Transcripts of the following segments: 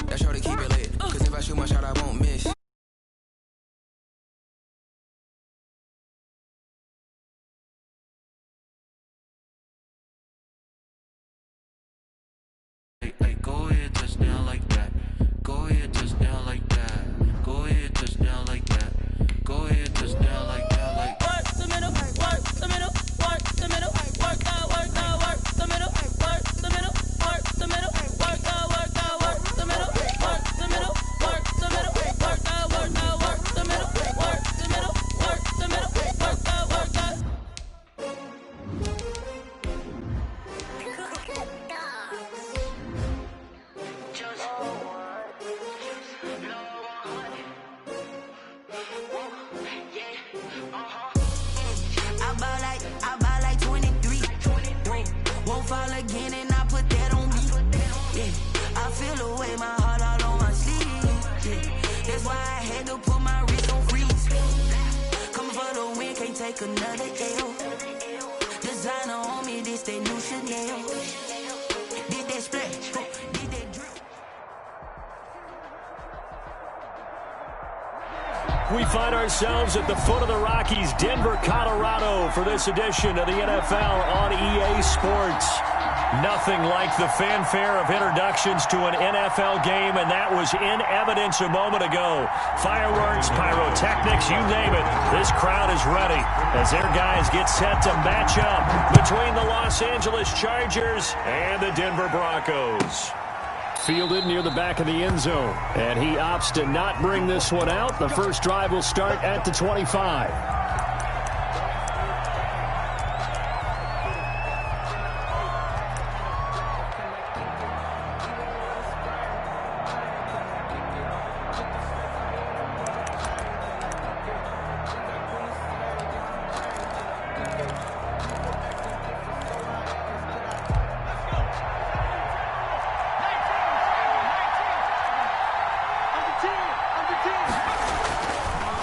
That's how to keep it lit. Cause if I shoot my shot, I won't miss. Hey, go ahead, touchdown like that. Go ahead, touchdown like that. Go ahead, touchdown like that. Go ahead, touchdown like that. Like work the middle, work the middle, work the middle, work God, work God, work the middle, work the middle, work the middle, work God, work God, work the middle, work the middle, work the middle, work God, work God, work the middle, work the middle, work the middle, work God, work God. I buy like 23. Won't fall again and I put that on me. Yeah, I feel the way my heart all on my sleeve. Yeah, that's why I had to put my wrist on freeze. Coming for the win, can't take another L. Designer on me, this that new Chanel. Did that splash, did that drip. We find ourselves at the foot of the Rockies, Denver, Colorado, for this edition of the NFL on EA Sports. Nothing like the fanfare of introductions to an NFL game, and that was in evidence a moment ago. Fireworks, pyrotechnics, you name it. This crowd is ready as their guys get set to match up between the Los Angeles Chargers and the Denver Broncos. Fielded near the back of the end zone, and he opts to not bring this one out. The first drive will start at the 25.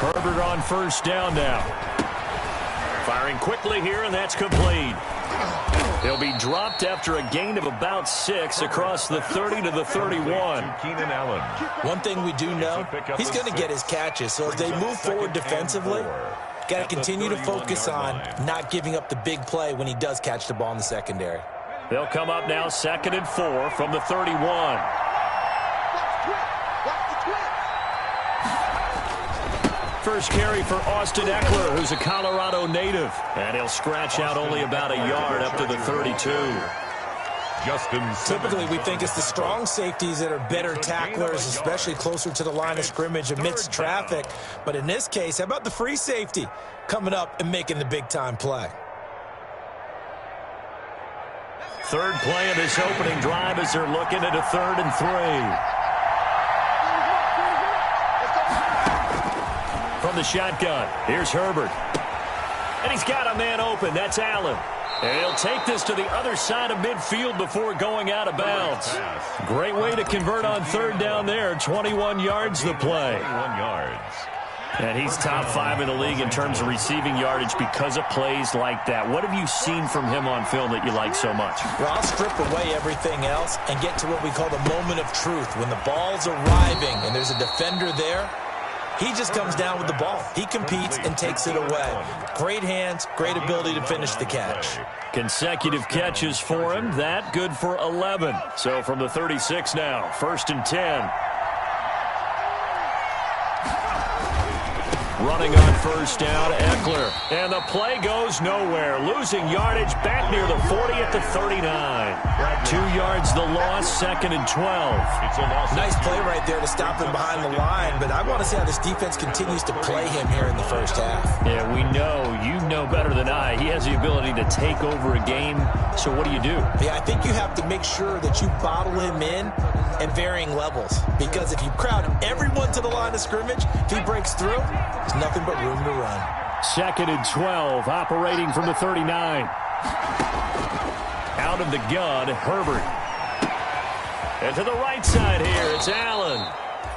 Herbert on first down now. Firing quickly here, and that's complete. He'll be dropped after a gain of about 6 across the 30 to the 31. One thing we do know, he's going to get his catches. So as they move forward defensively, got to continue to focus on not giving up the big play when he does catch the ball in the secondary. They'll come up now 2nd and 4 from the 31. First carry for Austin Eckler, who's a Colorado native. And he'll scratch out only about a yard up to the 32. Typically, we think it's the strong safeties that are better tacklers, especially closer to the line of scrimmage amidst traffic. But in this case, how about the free safety coming up and making the big-time play? Third play of this opening drive as they're looking at a 3rd and 3. From the shotgun, here's Herbert. And he's got a man open. That's Allen. And he'll take this to the other side of midfield before going out of bounds. Great way to convert on 3rd down there. 21 yards the play. 21 yards. And he's top 5 in the league in terms of receiving yardage because of plays like that. What have you seen from him on film that you like so much? Well, I'll strip away everything else and get to what we call the moment of truth. When the ball's arriving and there's a defender there, he just comes down with the ball. He competes and takes it away. Great hands, great ability to finish the catch. Consecutive catches for him. That good for 11. So from the 36 now, 1st and 10. Running on first down, Eckler. And the play goes nowhere. Losing yardage back near the 40 at the 39. 2 yards the loss, 2nd and 12. Nice play right there to stop him behind the line, but I want to see how this defense continues to play him here in the first half. Yeah, we know. You know better than I. He has the ability to take over a game. So what do you do? Yeah, I think you have to make sure that you bottle him in at varying levels. Because if you crowd everyone to the line of scrimmage, if he breaks through, there's nothing but room to run. 2nd and 12, operating from the 39. Out of the gun, Herbert. And to the right side here, it's Allen.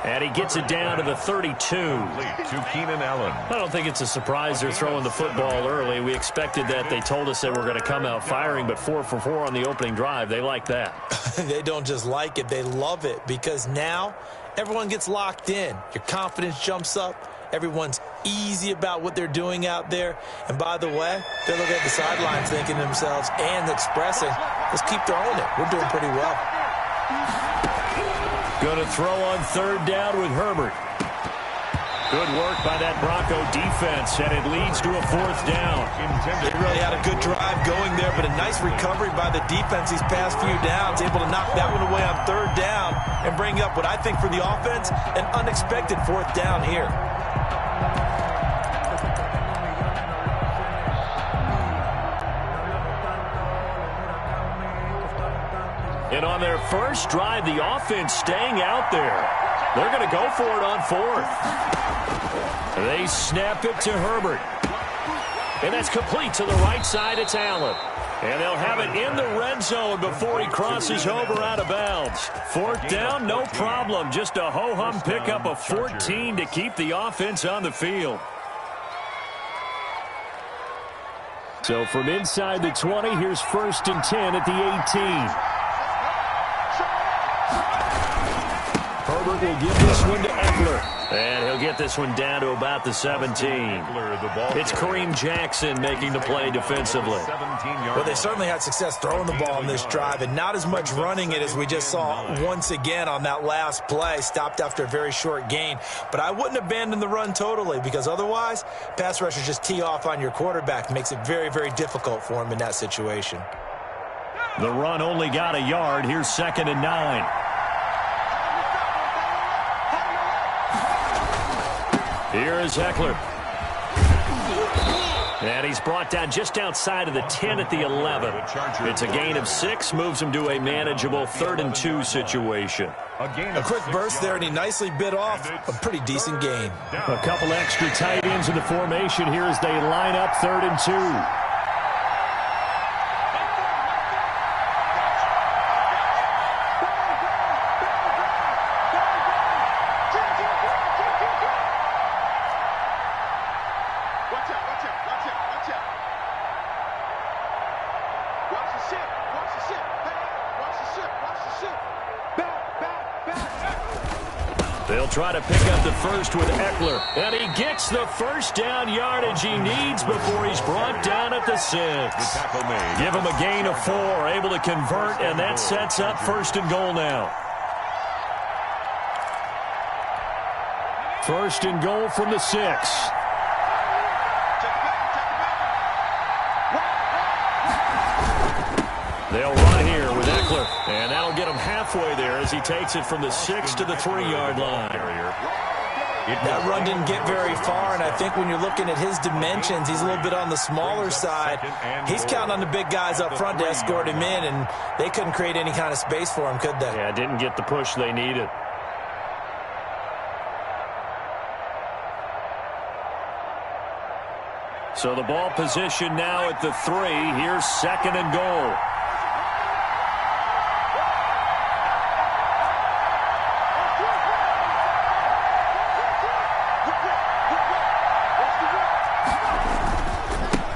And he gets it down to the 32. To Keenan Allen. I don't think it's a surprise they're throwing the football early. We expected that. They told us they were going to come out firing, but 4 for 4 on the opening drive. They like that. They don't just like it, they love it, because now everyone gets locked in. Your confidence jumps up. Everyone's easy about what they're doing out there. And by the way, they're looking at the sidelines thinking to themselves and expressing, let's keep throwing it. We're doing pretty well. Going to throw on third down with Herbert. Good work by that Bronco defense, and it leads to a fourth down. They really had a good drive going there, but a nice recovery by the defense these past few downs, able to knock that one away on third down and bring up what I think for the offense, an unexpected fourth down here. And on their first drive, the offense staying out there. They're going to go for it on fourth. They snap it to Herbert. And that's complete to the right side. It's Allen. And they'll have it in the red zone before he crosses over out of bounds. Fourth down, no problem. Just a ho-hum pickup of 14 to keep the offense on the field. So from inside the 20, here's 1st and 10 at the 18. Herbert will give this one to Eckler. And he'll get this one down to about the 17. It's Kareem Jackson making the play defensively. Well, they certainly had success throwing the ball in this drive, and not as much running it as we just saw once again on that last play. Stopped after a very short gain. But I wouldn't abandon the run totally, because otherwise, pass rushers just tee off on your quarterback. Makes it very, very difficult for him in that situation. The run only got a yard. Here's 2nd and 9. Here is Eckler. And he's brought down just outside of the 10 at the 11. It's a gain of 6, moves him to a manageable 3rd and 2 situation. A quick burst there, and he nicely bit off a pretty decent gain. A couple extra tight ends in the formation here as they line up 3rd and 2. They'll try to pick up the first with Eckler. And he gets the first down yardage he needs before he's brought down at the 6. Give him a gain of 4, able to convert, and that sets up 1st and goal now. 1st and goal from the 6. They'll run here with Eckler, and that'll get him halfway there as he takes it from the 6 to the 3-yard line. That run didn't get very far, and I think when you're looking at his dimensions, he's a little bit on the smaller side. He's counting on the big guys up front to escort him in, and they couldn't create any kind of space for him, could they? Yeah, didn't get the push they needed. So the ball position now at the 3. Here's 2nd and goal.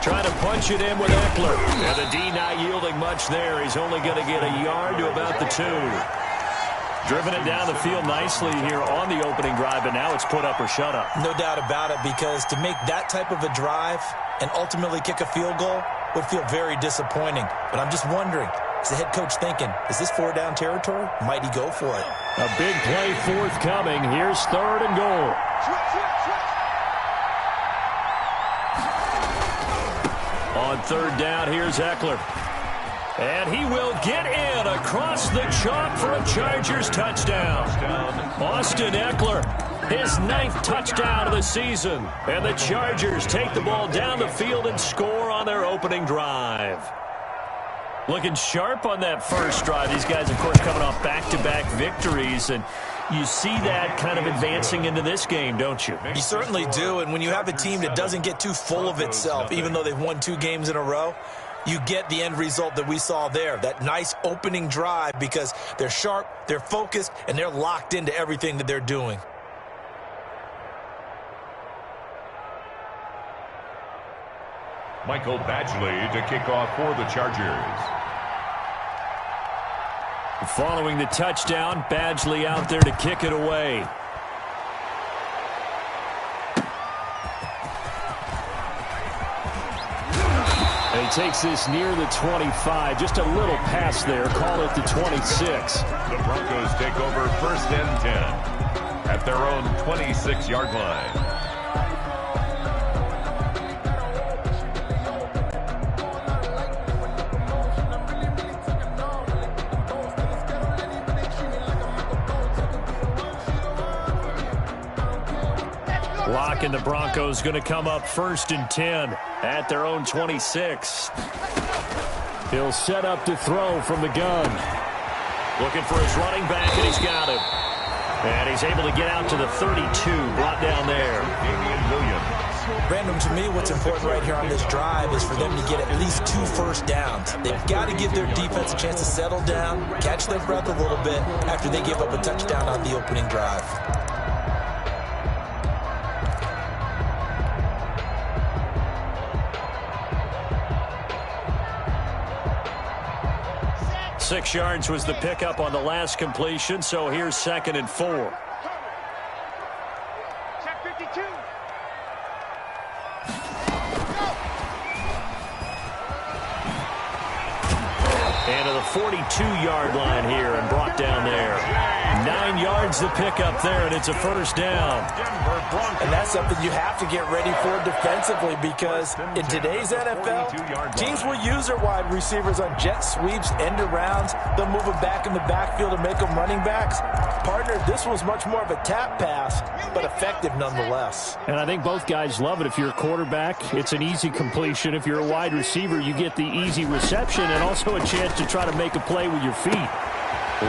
Trying to punch it in with Eckler. And the D not yielding much there. He's only going to get a yard to about the 2. Driven it down the field nicely here on the opening drive, but now it's put up or shut up. No doubt about it, because to make that type of a drive and ultimately kick a field goal would feel very disappointing. But I'm just wondering, is the head coach thinking, is this 4-down territory? Might he go for it? A big play forthcoming. Here's 3rd and goal. On 3rd down, here's Eckler. And he will get in across the chalk for a Chargers touchdown. Austin Eckler, his 9th touchdown of the season. And the Chargers take the ball down the field and score on their opening drive. Looking sharp on that first drive. These guys, of course, coming off back-to-back victories. And you see that kind of advancing into this game, don't you? You certainly do. And when you have a team that doesn't get too full of itself, even though they've won 2 games in a row, you get the end result that we saw there, that nice opening drive, because they're sharp, they're focused, and they're locked into everything that they're doing. Michael Badgley to kick off for the Chargers. Following the touchdown, Badgley out there to kick it away. And he takes this near the 25. Just a little pass there. Call it the 26. The Broncos take over 1st and 10 at their own 26-yard line. Lock and the Broncos going to come up 1st and 10 at their own 26. He'll set up to throw from the gun. Looking for his running back, and he's got him. And he's able to get out to the 32, brought down there. Brandon, to me, what's important right here on this drive is for them to get at least 2 first downs. They've got to give their defense a chance to settle down, catch their breath a little bit after they give up a touchdown on the opening drive. Six yards was the pickup on the last completion, so here's 2nd and 4. Check 52. And to the 42-yard line here and brought down there. 9 yards the pickup there, and it's a 1st down. And that's something you have to get ready for defensively, because in today's NFL, teams will use their wide receivers on jet sweeps, end arounds. They'll move them back in the backfield and make them running backs. Partner, this was much more of a tap pass, but effective nonetheless. And I think both guys love it. If you're a quarterback, it's an easy completion. If you're a wide receiver, you get the easy reception and also a chance to try to make a play with your feet.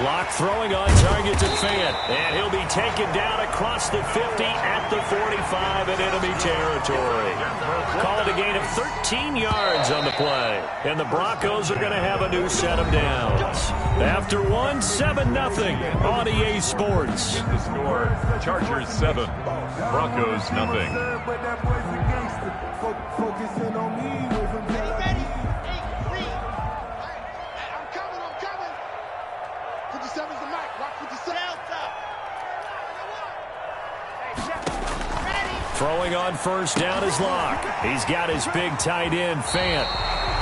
Lock throwing on target to Fant, and he'll be taken down across the 50 at the 45 in enemy territory. Call it a gain of 13 yards on the play, and the Broncos are going to have a new set of downs. After one, 7-0 on EA Sports. The score, Chargers 7, Broncos nothing. Throwing on 1st down is Lock. He's got his big tight end, Fant.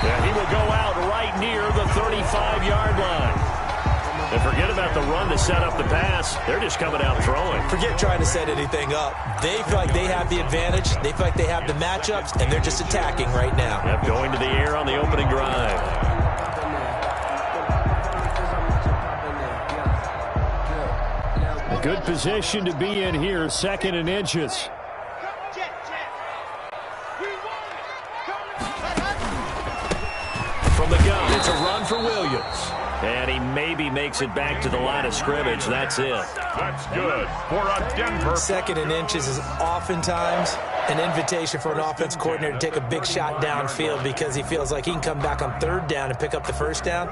And he will go out right near the 35-yard line. And forget about the run to set up the pass. They're just coming out throwing. Forget trying to set anything up. They feel like they have the advantage. They feel like they have the matchups, and they're just attacking right now. Yep, going to the air on the opening drive. A good position to be in here, 2nd and inches. From the gun, it's a run for Williams. And he maybe makes it back to the line of scrimmage. That's it. That's good for a Denver. 2nd and inches is oftentimes an invitation for an offense coordinator to take a big shot downfield, because he feels like he can come back on 3rd down and pick up the 1st down.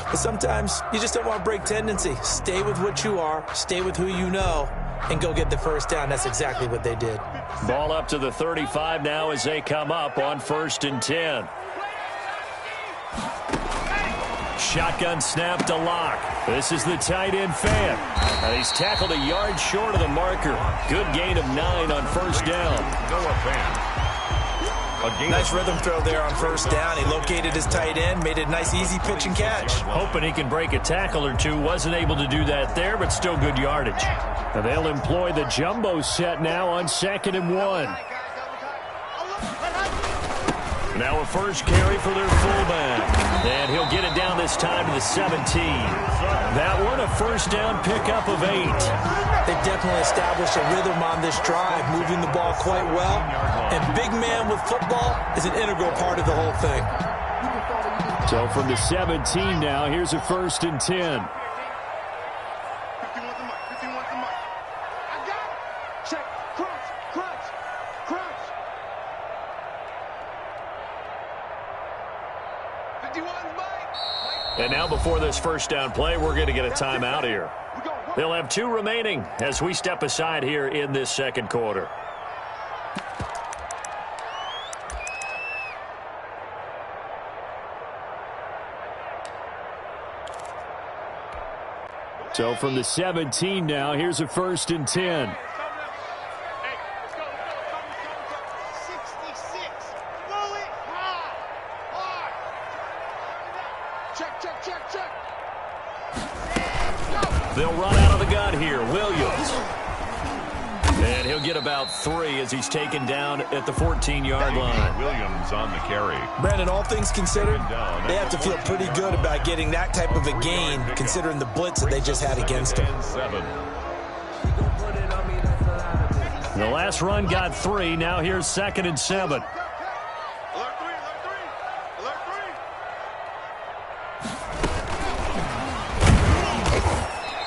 But sometimes you just don't want to break tendency. Stay with what you are, stay with who you know, and go get the 1st down. That's exactly what they did. Ball up to the 35 now as they come up on 1st and 10. Shotgun snap to Lock. This is the tight end, Fant. And he's tackled a yard short of the marker. Good gain of 9 on 1st down. Noah Fant. Nice rhythm throw there on 1st down. He located his tight end, made a nice easy pitch and catch. Hoping he can break a tackle or two. Wasn't able to do that there, but still good yardage. And they'll employ the jumbo set now on 2nd and 1. Now a 1st carry for their fullback. And he'll get it down this time to the 17. That one, a 1st down pickup of 8. They've definitely established a rhythm on this drive, moving the ball quite well. And big man with football is an integral part of the whole thing. So from the 17 now, here's a 1st and 10. And now before this first down play, we're going to get a timeout here. They'll have 2 remaining as we step aside here in this second quarter. So from the 17 now, here's a 1st and 10. They'll run out of the gun here. Williams. And he'll get about 3 as he's taken down at the 14-yard line. Williams on the carry. Brandon, all things considered, they have to feel pretty good about getting that type of a gain considering the blitz that they just had against them. The last run got 3. Now here's 2nd and 7.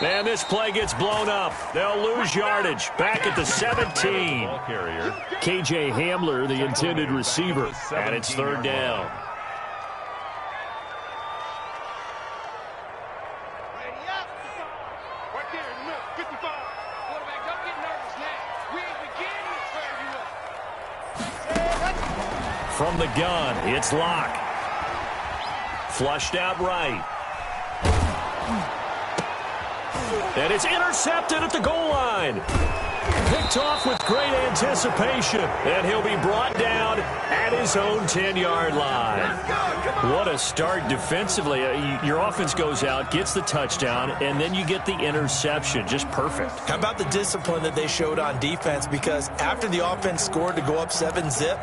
And this play gets blown up. They'll lose yardage. Back at the 17. KJ Hamler, the intended receiver. And it's 3rd down. From the gun, it's Locke. Flushed out right. And it's intercepted at the goal line. Picked off with great anticipation. And he'll be brought down at his own 10-yard line. What a start defensively. Your offense goes out, gets the touchdown, and then you get the interception. Just perfect. How about the discipline that they showed on defense? Because after the offense scored to go up 7-zip,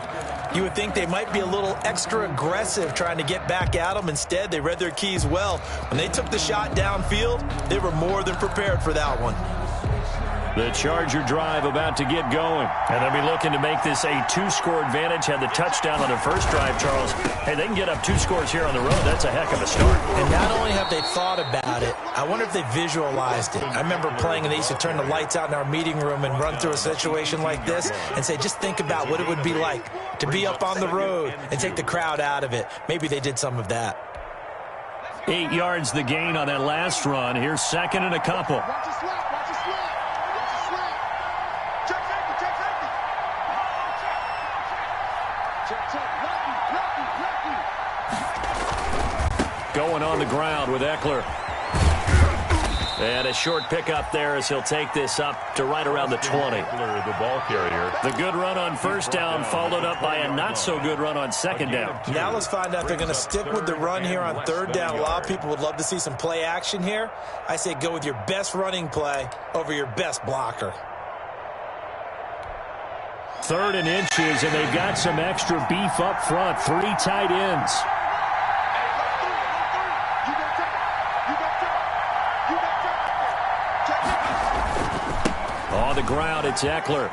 you would think they might be a little extra aggressive trying to get back at them. Instead, they read their keys well. When they took the shot downfield, they were more than prepared for that one. The Charger drive about to get going. And they'll be looking to make this a 2-score advantage. Had the touchdown on the first drive, Charles. Hey, they can get up 2 scores here on the road. That's a heck of a start. And not only have they thought about it, I wonder if they visualized it. I remember playing, and they used to turn the lights out in our meeting room and run through a situation like this and say, just think about what it would be like to be up on the road and take the crowd out of it. Maybe they did some of that. 8 yards the gain on that last run. Here's 2nd and a couple. Going on the ground with Eckler. And a short pickup there as he'll take this up to right around the 20. The ball carrier. The good run on 1st down followed up by a not-so-good run on 2nd down. Now let's find out if they're going to stick with the run here on 3rd down. A lot of people would love to see some play action here. I say go with your best running play over your best blocker. 3rd and inches, and they've got some extra beef up front. 3 tight ends. On the ground, it's Eckler.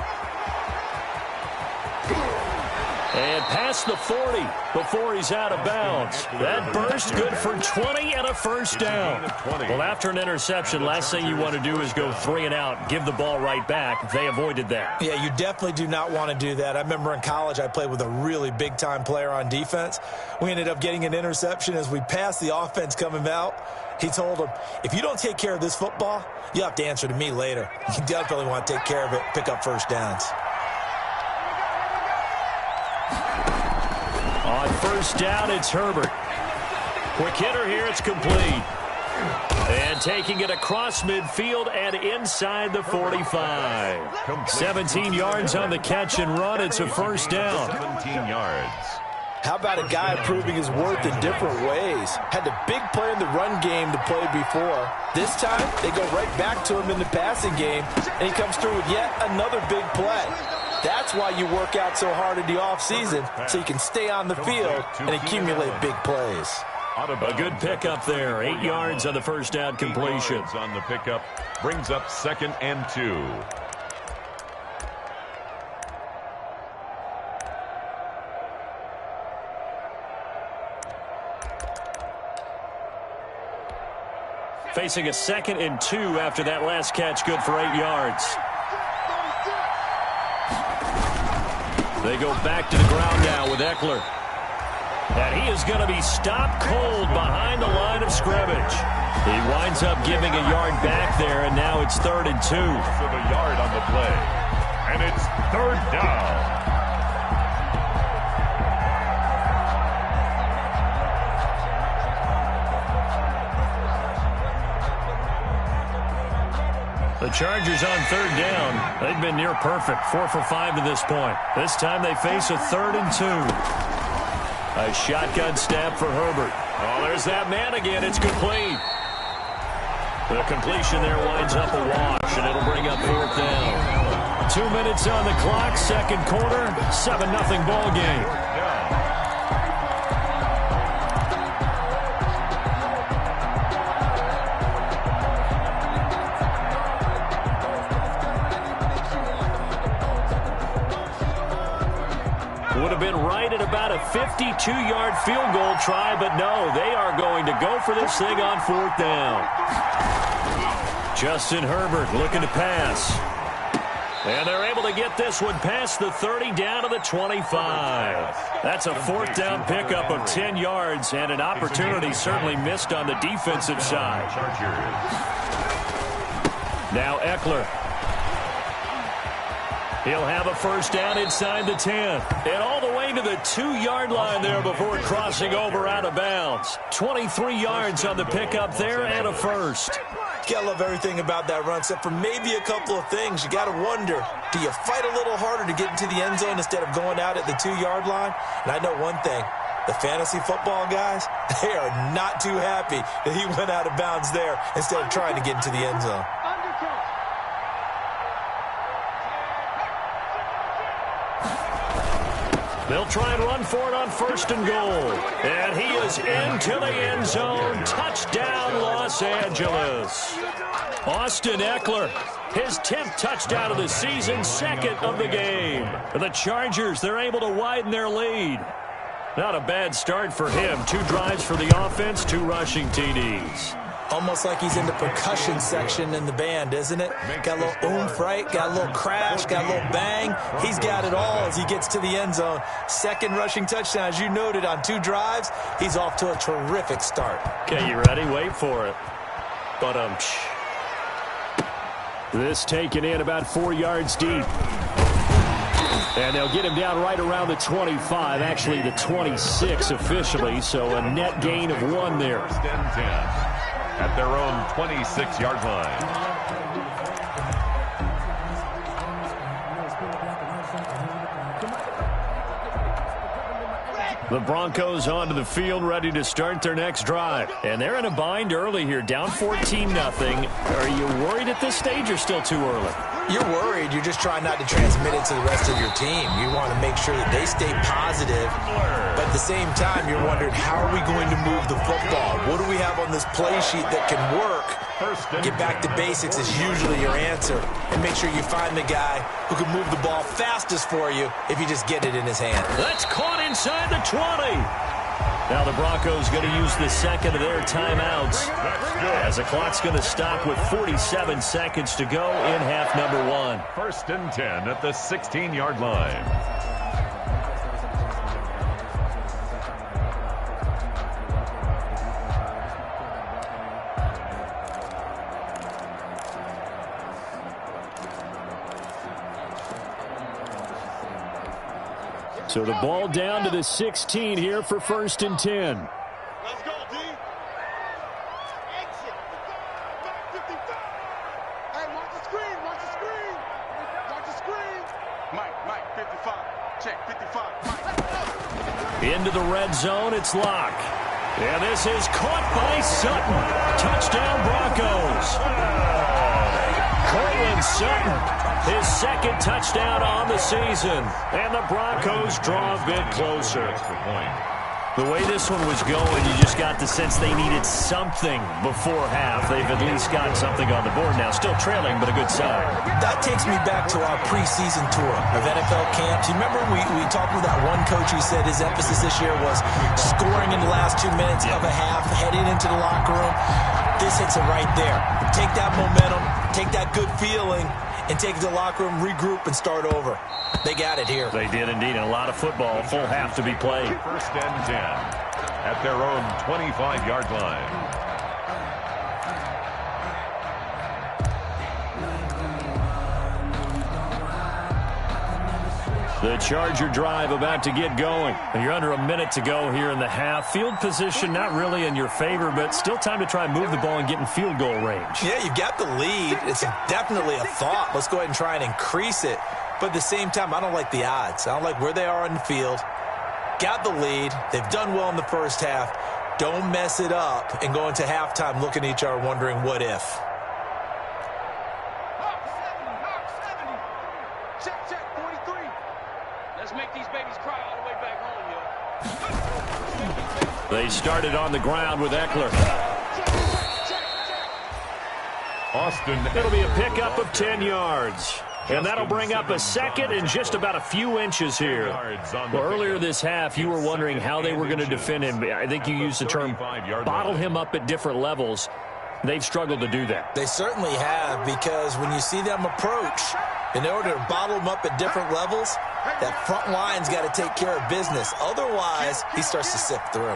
And past the 40 before he's out of bounds. That burst good for 20 and a 1st down. Well, after an interception, last thing you want to do is go 3 and out, give the ball right back. They avoided that. Yeah, you definitely do not want to do that. I remember in college I played with a really big-time player on defense. We ended up getting an interception as we passed the offense coming out. He told him, if you don't take care of this football, you'll have to answer to me later. You definitely want to take care of it, pick up 1st downs. On 1st down, it's Herbert. Quick hitter here, it's complete. And taking it across midfield and inside the 45. 17 yards on the catch and run. It's a 1st down. 17 yards. How about a guy proving his worth in different ways? Had the big play in the run game to play before. This time, they go right back to him in the passing game, and he comes through with yet another big play. That's why you work out so hard in the offseason, so you can stay on the field and accumulate big plays. A good pickup there. 8 yards on the 1st down completion. On the pickup brings up 2nd and 2. Facing a 2nd and 2 after that last catch, good for 8 yards. They go back to the ground now with Eckler. And he is going to be stopped cold behind the line of scrimmage. He winds up giving a yard back there, and now it's 3rd and 2. Of a yard on the play. And it's 3rd down. The Chargers on 3rd down. They've been near perfect, 4 for 5 to this point. This time they face a 3rd and 2. A shotgun snap for Herbert. Oh, there's that man again. It's complete. The completion there winds up a wash, and it'll bring up 4th down. 2 minutes on the clock, second quarter, 7-0 ball game. Would have been right at about a 52-yard field goal try, but no, they are going to go for this thing on 4th down. Justin Herbert looking to pass. And they're able to get this one past the 30 down to the 25. That's a 4th down pickup of 10 yards and an opportunity certainly missed on the defensive side. Now Eckler. He'll have a 1st down inside the 10. And all the way to the 2-yard line there before crossing over out of bounds. 23 yards on the pickup there and a 1st. You gotta love everything about that run, except for maybe a couple of things. You gotta wonder, do you fight a little harder to get into the end zone instead of going out at the 2-yard line? And I know one thing, the fantasy football guys, they are not too happy that he went out of bounds there instead of trying to get into the end zone. They'll try and run for it on 1st and goal. And he is into the end zone. Touchdown, Los Angeles. Austin Eckler, his 10th touchdown of the season, 2nd of the game. The Chargers, they're able to widen their lead. Not a bad start for him. 2 drives for the offense, 2 rushing TDs. Almost like he's in the percussion section in the band, isn't it? Got a little oomph, right? Got a little crash, got a little bang. He's got it all as he gets to the end zone. 2nd rushing touchdown, as you noted, on 2 drives. He's off to a terrific start. Okay, you ready? Wait for it. But this taken in about 4 yards deep. And they'll get him down right around the 25, actually the 26 officially, so a net gain of 1 there. 1st and 10. At their own 26-yard line. The Broncos onto the field, ready to start their next drive. And they're in a bind early here, down 14-0. Are you worried at this stage or still too early? You're worried. You're just trying not to transmit it to the rest of your team. You want to make sure that they stay positive. But at the same time, you're wondering, how are we going to move the football? What do we have on this play sheet that can work? Get back to basics is usually your answer. And make sure you find the guy who can move the ball fastest for you if you just get it in his hand. That's caught inside the 20. Now the Broncos going to use the 2nd of their timeouts as the clock's going to stop with 47 seconds to go in half number 1. 1st and 10 at the 16-yard line. So the ball down to the 16 here for 1st and 10. Let's go, D. Exit. Back 55. Hey, watch the screen. Watch the screen. Watch the screen. Mike, 55. Check, 55. Mike. Into the red zone, it's Locke. And this is caught by Sutton. Touchdown, Broncos. Cortland Sutton. His 2nd touchdown on the season. And the Broncos draw a bit closer. The way this one was going, you just got the sense they needed something before half. They've at least got something on the board now. Still trailing, but a good sign. That takes me back to our preseason tour of NFL camps. You remember we talked with that one coach who said his emphasis this year was scoring in the last 2 minutes of a half, heading into the locker room. This hits it right there. Take that momentum, take that good feeling, and take it to the locker room, regroup, and start over. They got it here. They did indeed. And a lot of football. A full half to be played. First and 10 at their own 25-yard line. The Charger drive about to get going. You're under a minute to go here in the half. Field position not really in your favor, but still time to try and move the ball and get in field goal range. Yeah, you've got the lead. It's definitely a thought. Let's go ahead and try and increase it. But at the same time, I don't like the odds. I don't like where they are on the field. Got the lead. They've done well in the first half. Don't mess it up and go into halftime looking at each other wondering what if. They started on the ground with Eckler. Austin. It'll be a pickup of 10 yards. And that'll bring up a second and just about a few inches here. Well, earlier this half, you were wondering how they were going to defend him. I think you used the term bottle him up at different levels. They've struggled to do that. They certainly have, because when you see them approach, in order to bottle them up at different levels, that front line's got to take care of business. Otherwise, he starts to sift through.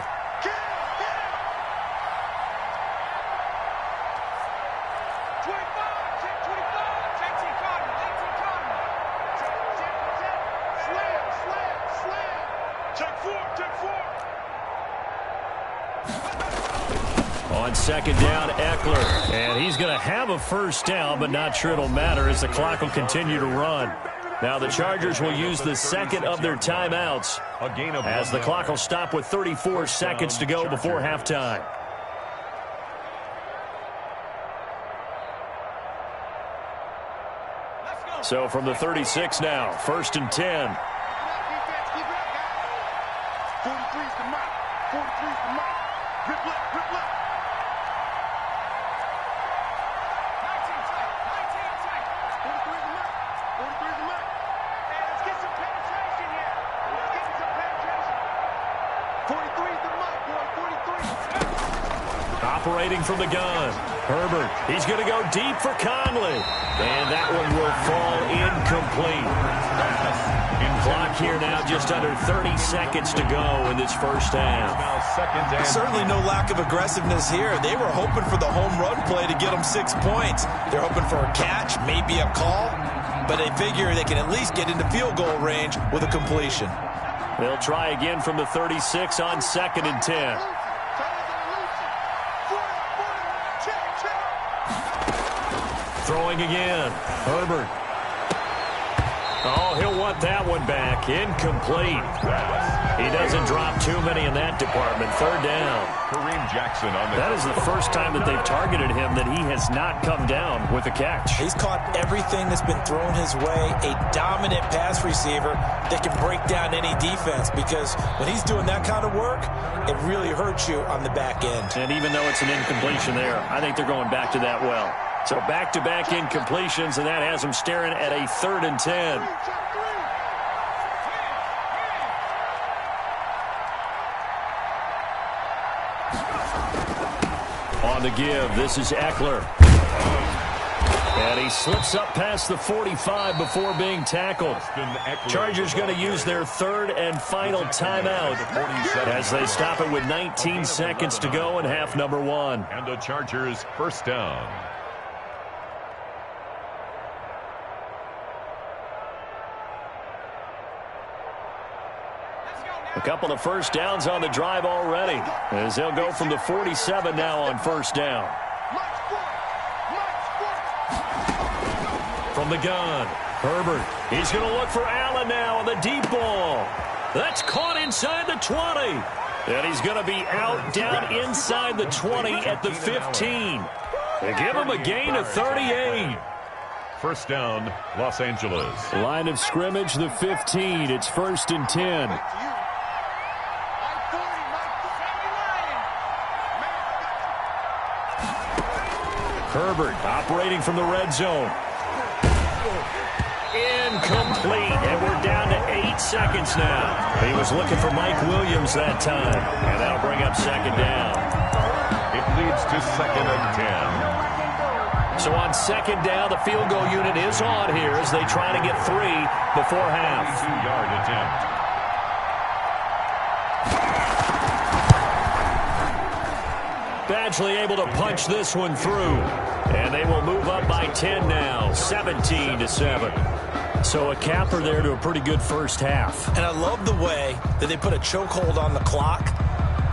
On second down, Eckler. And he's going to have a first down, but not sure it'll matter as the clock will continue to run. Now the Chargers will use the second of their timeouts as the clock will stop with 34 seconds to go before halftime. So from the 36 now, 1st and 10. 43's the mic. 43's the mic. Rip left, rip left. 19 tight, 19 tight. 43's the mic. 43's the mic. Hey, let's get some penetration here. Let's get some penetration. 43's the mic, boy. 43. Operating from the gun. Herbert, he's going to go deep for Conley. And that one will fall incomplete. Clock here now just under 30 seconds to go in this first half. Certainly no lack of aggressiveness here. They were hoping for the home run play to get them 6 points. They're hoping for a catch, maybe a call, but they figure they can at least get into field goal range with a completion. They'll try again from the 36 on 2nd and 10. Throwing again. Herbert. Oh, he'll want that one back. Incomplete. He doesn't drop too many in that department. 3rd down. Kareem Jackson on the. That is the first time that they've targeted him that he has not come down with a catch. He's caught everything that's been thrown his way. A dominant pass receiver that can break down any defense, because when he's doing that kind of work, it really hurts you on the back end. And even though it's an incompletion there, I think they're going back to that well. So back-to-back incompletions, and that has them staring at a 3rd and 10. On the give, this is Eckler. And he slips up past the 45 before being tackled. Chargers going to use their 3rd and final timeout as they stop it with 19 seconds to go in half number 1. And the Chargers first down. A couple of first downs on the drive already, as they'll go from the 47 now on 1st down. From the gun, Herbert. He's going to look for Allen now on the deep ball. That's caught inside the 20. And he's going to be out down inside the 20 at the 15. They give him a gain of 38. First down, Los Angeles. Line of scrimmage, the 15. It's 1st and 10. Herbert operating from the red zone. Incomplete, and we're down to 8 seconds now. He was looking for Mike Williams that time, and that'll bring up 2nd down. It leads to 2nd and 10. So on second down, the field goal unit is on here as they try to get 3 before half. 2-yard attempt. Badgley able to punch this one through. And they will move up by 10 now, 17-7. So a capper there to a pretty good first half. And I love the way that they put a chokehold on the clock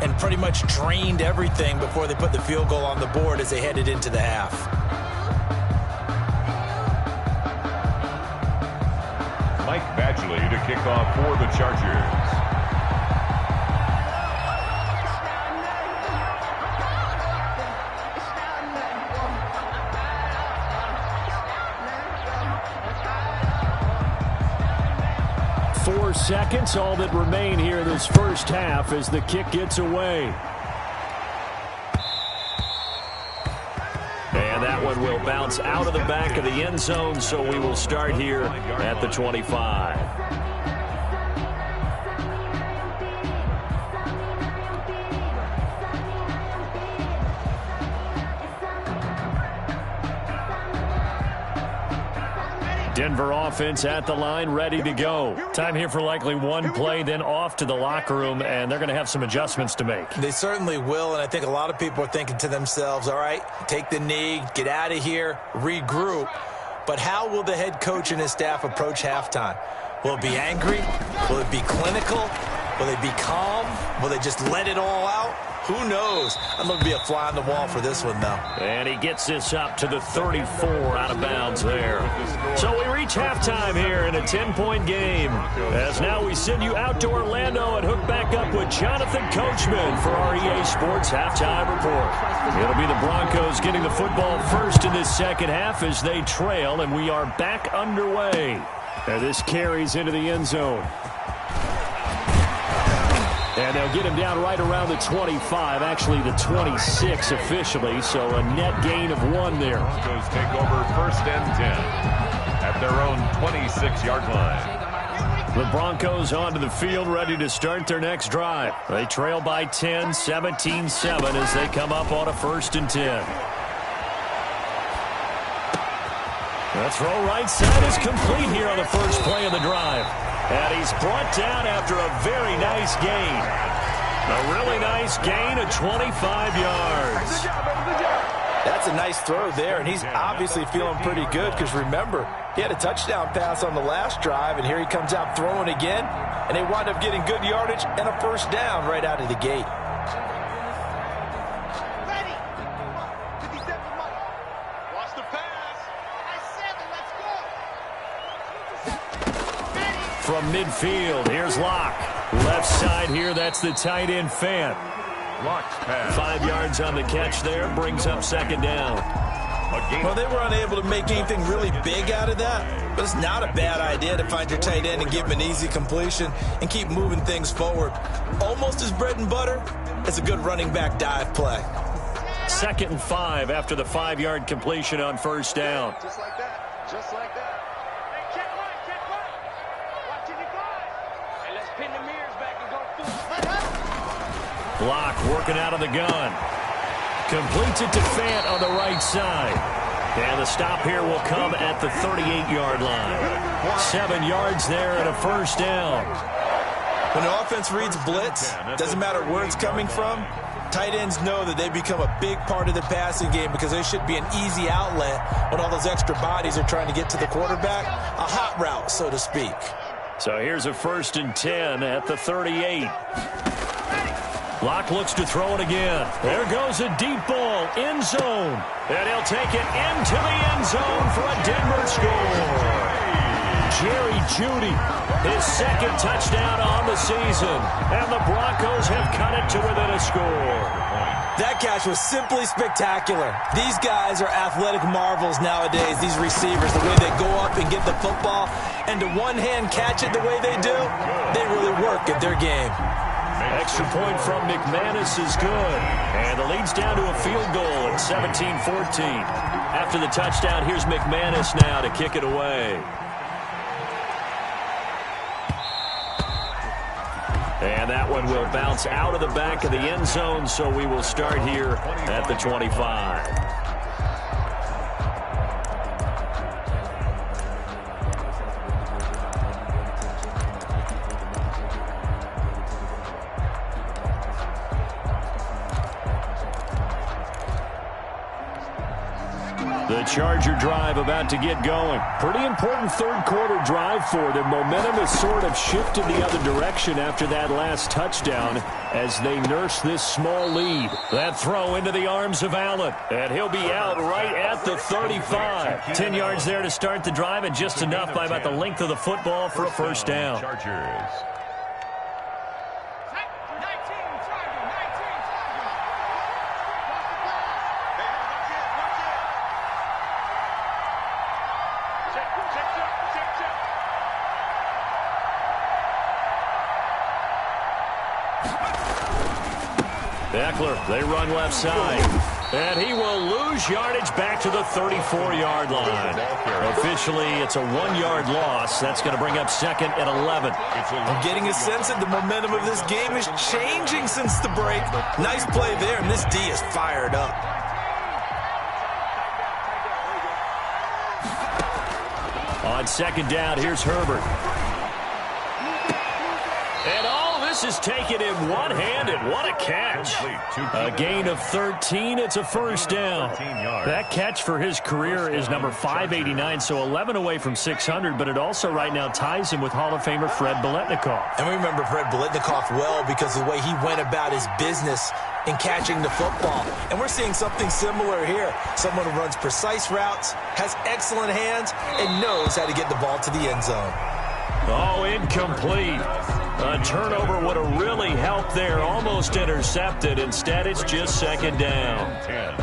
and pretty much drained everything before they put the field goal on the board as they headed into the half. Mike Badgley to kick off for the Chargers. Seconds, all that remain here this first half as the kick gets away. And that one will bounce out of the back of the end zone, so we will start here at the 25. Denver offense at the line, ready to go. Time here for likely one play, then off to the locker room, and they're going to have some adjustments to make. They certainly will, and I think a lot of people are thinking to themselves, all right, take the knee, get out of here, regroup. But how will the head coach and his staff approach halftime? Will it be angry? Will it be clinical? Will they be calm? Will they just let it all out? Who knows? I'd love to be a fly on the wall for this one, though. And he gets this up to the 34 out of bounds there. So we reach halftime here in a 10-point game. As now we send you out to Orlando and hook back up with Jonathan Coachman for our EA Sports Halftime Report. It'll be the Broncos getting the football first in this second half as they trail, and we are back underway. And this carries into the end zone. And they'll get him down right around the 25, actually the 26 officially, so a net gain of 1 there. Broncos take over first and 10 at their own 26-yard line. The Broncos onto the field, ready to start their next drive. They trail by 10, 17-7 as they come up on a first and 10. The throw right side is complete here on the first play of the drive. And he's brought down after a very nice gain. A really nice gain of 25 yards. That's a nice throw there, and he's obviously feeling pretty good because, remember, he had a touchdown pass on the last drive, and here he comes out throwing again, and they wind up getting good yardage and a first down right out of the gate. Ready. 57 Mike. Watch the pass. I said it. Let's go. From midfield, here's Locke. Left side here, that's the tight end Fant. Locke's pass. 5 yards on the catch there, brings up second down. Well, they were unable to make anything really big out of that, but it's not a bad idea to find your tight end and give him an easy completion and keep moving things forward. Almost as bread and butter as a good running back dive play. 2nd and 5 after the 5-yard completion on first down. Just like that. Just like that. Hey, check right. Watching you guys. Hey, let's pin the mirrors back and go full. Block working out of the gun. Completes it to Fant on the right side. And the stop here will come at the 38-yard line. 7 yards there and a first down. When the offense reads blitz, doesn't matter where it's coming from, tight ends know that they become a big part of the passing game because they should be an easy outlet when all those extra bodies are trying to get to the quarterback. A hot route, so to speak. So here's a 1st and 10 at the 38. Locke looks to throw it again. There goes a deep ball, end zone. And he'll take it into the end zone for a Denver score. Jerry Jeudy, his 2nd touchdown on the season. And the Broncos have cut it to within a score. That catch was simply spectacular. These guys are athletic marvels nowadays, these receivers, the way they go up and get the football. And to one-hand catch it the way they do, they really work at their game. Extra point from McManus is good. And the lead's down to a field goal at 17-14. After the touchdown, here's McManus now to kick it away. And that one will bounce out of the back of the end zone, so we will start here at the 25. Charger drive about to get going. Pretty important third-quarter drive for them. Momentum has sort of shifted the other direction after that last touchdown as they nurse this small lead. That throw into the arms of Allen, and he'll be out right at the 35. 10 yards there to start the drive, and just enough by about the length of the football for a first down. Chargers. Eckler, they run left side. And he will lose yardage back to the 34-yard line. Officially, it's a 1-yard loss. That's going to bring up second at 11. I'm getting a sense that the momentum of this game is changing since the break. Nice play there, and this D is fired up. On second down, here's Herbert. And all this is taken in one-handed. What a catch. A gain of 13. It's a first down. That catch for his career is number 589, so 11 away from 600, but it also right now ties him with Hall of Famer Fred Biletnikoff. And we remember Fred Biletnikoff well because of the way he went about his business in catching the football. And we're seeing something similar here. Someone who runs precise routes, has excellent hands, and knows how to get the ball to the end zone. Oh, incomplete. A turnover would have really helped there. Almost intercepted. Instead, it's just second down. 10.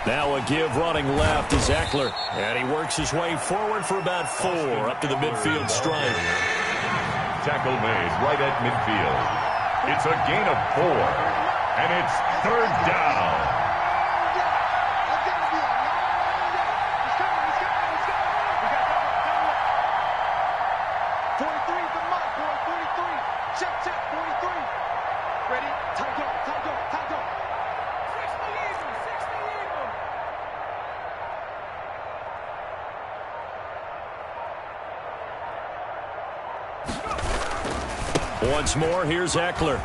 Now a give running left is Eckler. And he works his way forward for about 4 up to the midfield stripe. Tackle made right at midfield. It's a gain of 4, and it's third down. Once more, here's Eckler.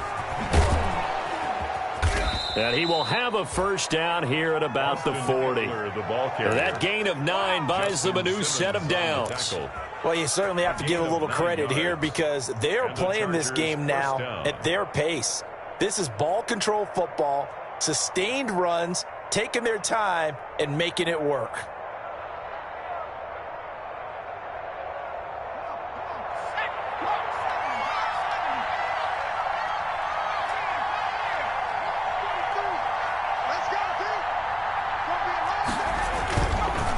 And he will have a first down here at about the 40. That gain of 9 buys them a new set of downs. Well, you certainly have to give a little credit here because they're playing this game now at their pace. This is ball control football, sustained runs, taking their time, and making it work.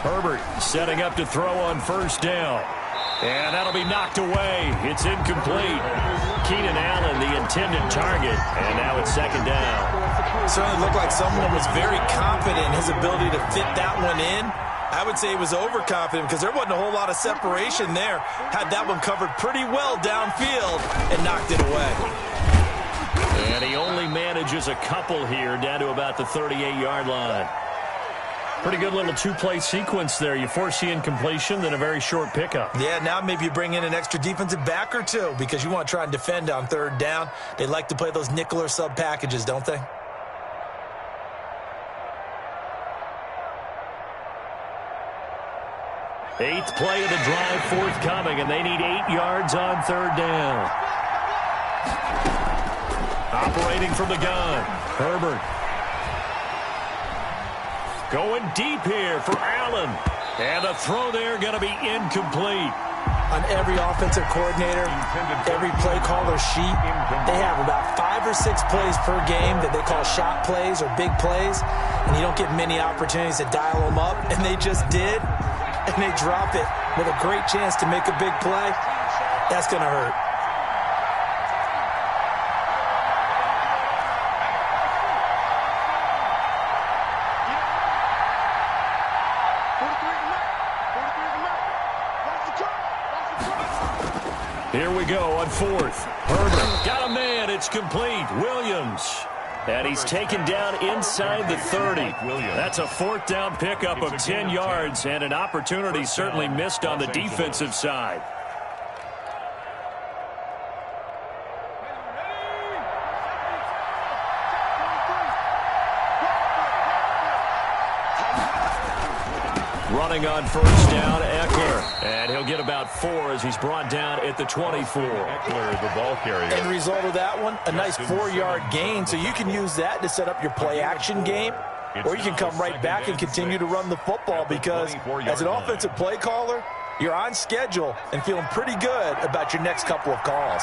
Herbert setting up to throw on first down. And that'll be knocked away. It's incomplete. Keenan Allen, the intended target. And now it's second down. Certainly looked like someone was very confident in his ability to fit that one in. I would say he was overconfident because there wasn't a whole lot of separation there. Had that one covered pretty well downfield and knocked it away. And he only manages a couple here down to about the 38-yard line. Pretty good little two-play sequence there. You force the incompletion, then a very short pickup. Yeah, now maybe you bring in an extra defensive back or two because you want to try and defend on third down. They like to play those nickel or sub packages, don't they? Eighth play of the drive forthcoming, and they need 8 yards on third down. Operating from the gun, Herbert. Going deep here for Allen. And the throw there going to be incomplete. On every offensive coordinator, every play caller sheet, they have about 5 or 6 plays per game that they call shot plays or big plays. And you don't get many opportunities to dial them up. And they just did. And they drop it with a great chance to make a big play. That's going to hurt. Here we go on fourth. Herbert got a man. It's complete. Williams. And he's taken down inside the 30. That's a 4th down pickup of 10 yards and an opportunity certainly missed on the defensive side. Running on 1st down, Eckler. And he'll get about 4 as he's brought down at the 24. Eckler, the ball carrier. End result of that one, a nice 4-yard gain, so you can use that to set up your play-action game, or you can come right back and continue to run the football because as an offensive play caller, you're on schedule and feeling pretty good about your next couple of calls.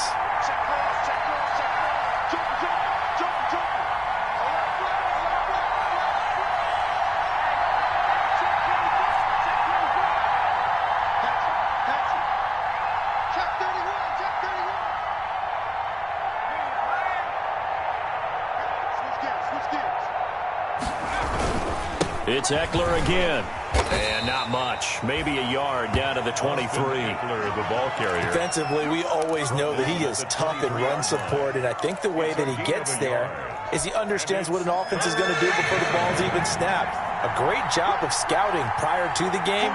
It's Eckler again. And not much. Maybe a yard down to the 23. Eckler, the ball carrier. Defensively, we always know that he is tough in run support, and I think the way that he gets there is he understands what an offense is going to do before the ball's even snapped. A great job of scouting prior to the game,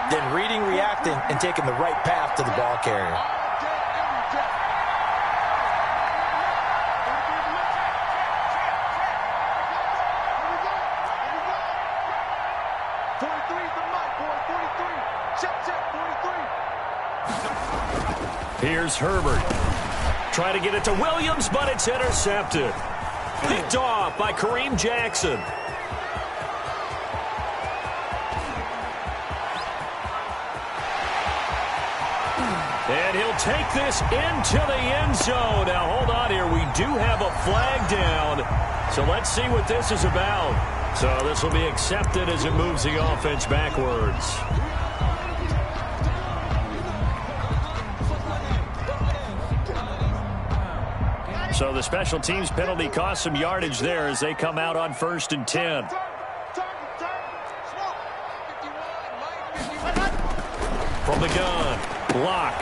then reading, reacting, and taking the right path to the ball carrier. Here's Herbert. Trying to get it to Williams, but it's intercepted. Picked off by Kareem Jackson. And he'll take this into the end zone. Now, hold on here. We do have a flag down. So let's see what this is about. So this will be accepted as it moves the offense backwards. So the special teams penalty cost some yardage there as they come out on 1st and 10. From the gun, block.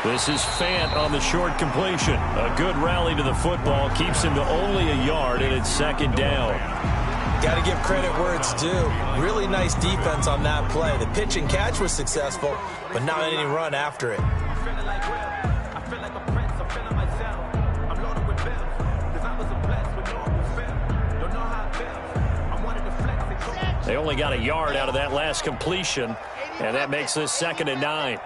This is Fant on the short completion. A good rally to the football keeps him to only a yard, and it's 2nd down. Got to give credit where it's due. Really nice defense on that play. The pitch and catch was successful, but not any run after it. They only got a yard out of that last completion, and that makes this 2nd and 9.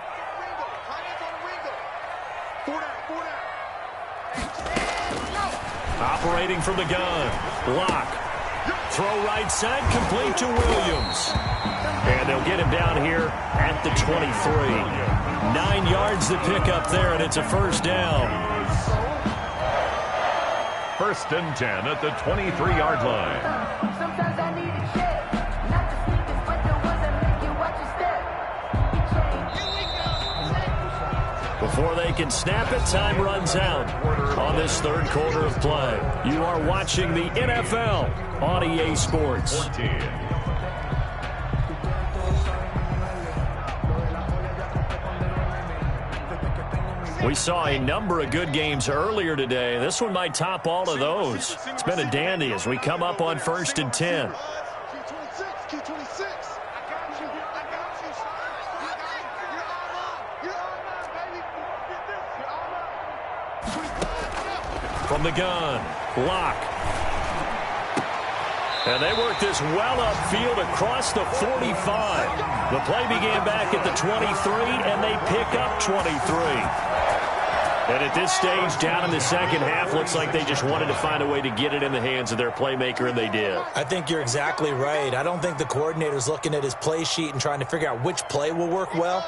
Operating from the gun. Block. Throw right side, complete to Williams. And they'll get him down here at the 23. 9 yards to pick up there, and it's a 1st down. 1st and 10 at the 23-yard line. Before they can snap it, time runs out on this 3rd quarter of play. You are watching the NFL on EA Sports. We saw a number of good games earlier today. This one might top all of those. It's been a dandy as we come up on 1st and 10. From the gun, block. And they work this well upfield across the 45. The play began back at the 23, and they pick up 23. And at this stage, down in the 2nd half, looks like they just wanted to find a way to get it in the hands of their playmaker, and they did. I think you're exactly right. I don't think the coordinator's looking at his play sheet and trying to figure out which play will work well.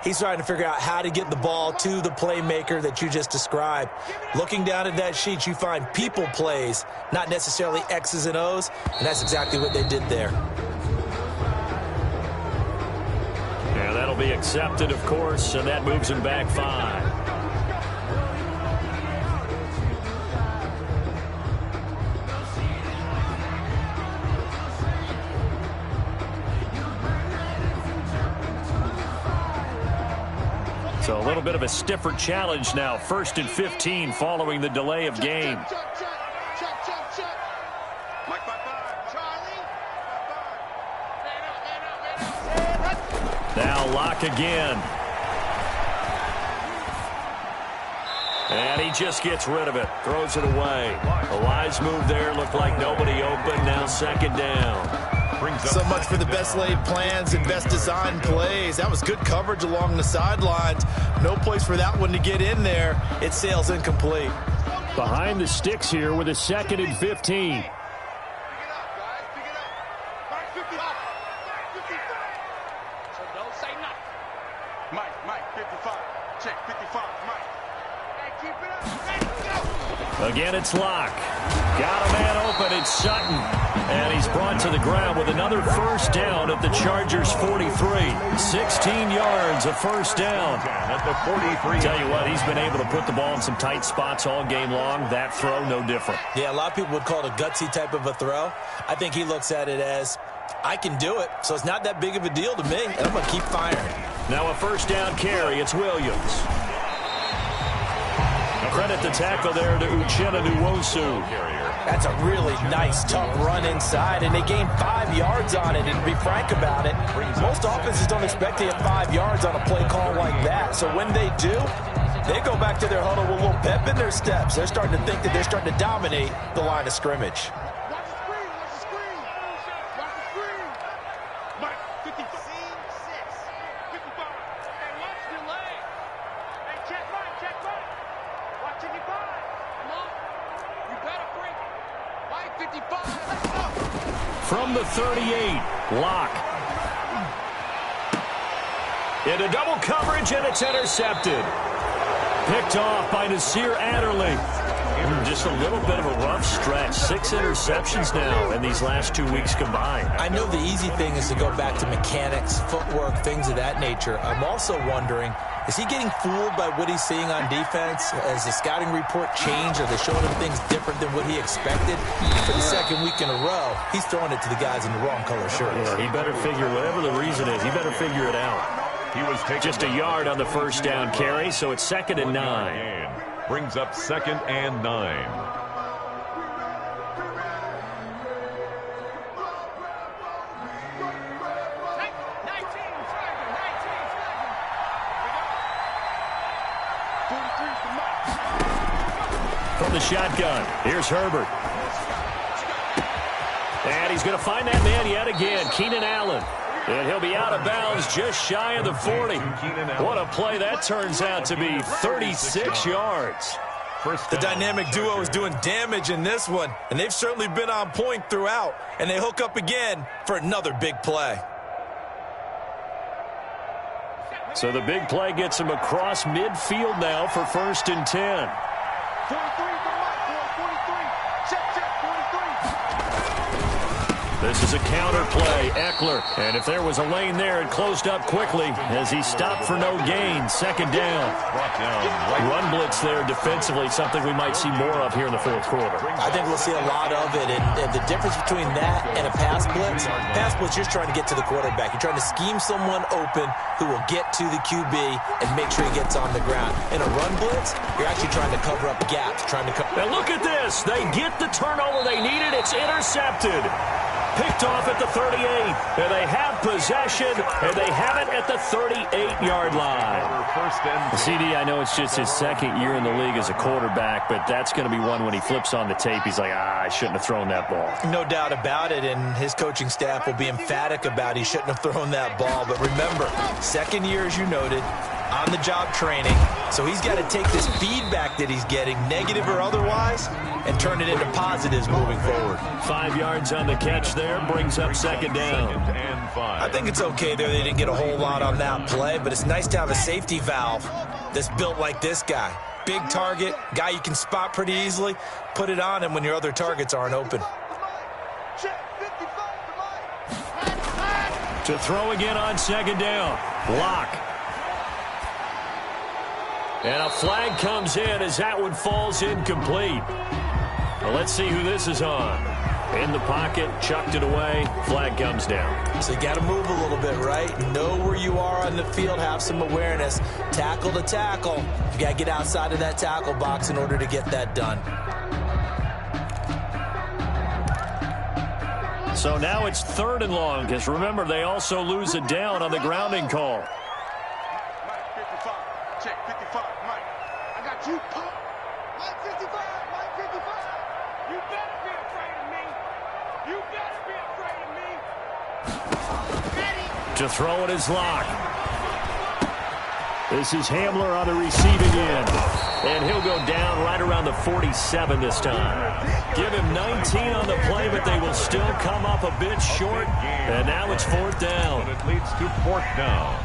He's trying to figure out how to get the ball to the playmaker that you just described. Looking down at that sheet, you find people plays, not necessarily X's and O's, and that's exactly what they did there. Yeah, that'll be accepted, of course, and that moves him back 5. So a little bit of a stiffer challenge now. 1st and 15 following the delay of game. lock again. And he just gets rid of it. Throws it away. A wise move there. Looked like nobody open. Now second down. So much for the best laid plans and best designed plays. That was good coverage along the sidelines. No place for that one to get in there. It sails incomplete. Behind the sticks here with a 2nd and 15. Again, it's Locke. Got a man open. It's Sutton. And he's brought to the ground with another first down at the Chargers' 43. 16 yards, a first down. At the 43. Tell you what, he's been able to put the ball in some tight spots all game long. That throw, no different. Yeah, a lot of people would call it a gutsy type of a throw. I think he looks at it as, I can do it, so it's not that big of a deal to me, and I'm going to keep firing. Now a first down carry. It's Williams. Credit the tackle there to Uchenna Nwosu. That's a really nice, tough run inside, and they gained 5 yards on it. And to be frank about it, most offenses don't expect to get 5 yards on a play call like that. So when they do, they go back to their huddle with a little pep in their steps. They're starting to think that they're starting to dominate the line of scrimmage. From the 38, Locke. Into double coverage, and it's intercepted. Picked off by Nasir Adderley. Just a little bit of a rough stretch. 6 interceptions now in these last 2 weeks combined. I know the easy thing is to go back to mechanics, footwork, things of that nature. I'm also wondering, is he getting fooled by what he's seeing on defense? Has the scouting report changed? Are they showing him things different than what he expected? For the second week in a row, he's throwing it to the guys in the wrong color shirts. Yeah, he better figure, whatever the reason is, he better figure it out. He was just a yard on the first down carry, so it's 2nd and 9. Brings up 2nd and 9. From the shotgun, here's Herbert. And he's going to find that man yet again, Keenan Allen. And he'll be out of bounds just shy of the 40. What a play that turns out to be, 36 yards. The dynamic duo is doing damage in this one, and they've certainly been on point throughout. And they hook up again for another big play. So the big play gets him across midfield now for 1st and 10. 43 for Mike, 43. Check, 43. This is a counter play, Eckler. And if there was a lane there, it closed up quickly as he stopped for no gain. 2nd down. Run blitz there defensively, something we might see more of here in the 4th quarter. I think we'll see a lot of it. And the difference between that and a pass blitz, you're trying to get to the quarterback. You're trying to scheme someone open who will get to the QB and make sure he gets on the ground. In a run blitz, you're actually trying to cover up gaps. Now look at this. They get the turnover they needed. It's intercepted. Picked off at the 38, and they have possession, and they have it at the 38-yard line. CD, I know it's just his 2nd year in the league as a quarterback, but that's going to be one when he flips on the tape. He's like, I shouldn't have thrown that ball. No doubt about it, and his coaching staff will be emphatic about he shouldn't have thrown that ball. But remember, 2nd year, as you noted, on-the-job training. So he's got to take this feedback that he's getting, negative or otherwise, and turn it into positives moving forward. 5 yards on the catch there, brings up 2nd down. I think it's okay there. They didn't get a whole lot on that play, but it's nice to have a safety valve that's built like this guy. Big target, guy you can spot pretty easily. Put it on him when your other targets aren't open. To throw again on 2nd down. Locke. And a flag comes in as that one falls incomplete. Well, let's see who this is on. In the pocket, chucked it away, flag comes down. So you got to move a little bit, right? Know where you are on the field, have some awareness. Tackle to tackle. You got to get outside of that tackle box in order to get that done. So now it's 3rd and long, because remember, they also lose a down on the grounding call. check, 55, Mike. I got you, pump. Mike 55, Mike 55. You better be afraid of me. You better be afraid of me. Ready? To throw it is Locke. This is Hamler on the receiving end. And he'll go down right around the 47 this time. Give him 19 on the play, but they will still come up a bit short. And now it's 4th down. And it leads to 4th down.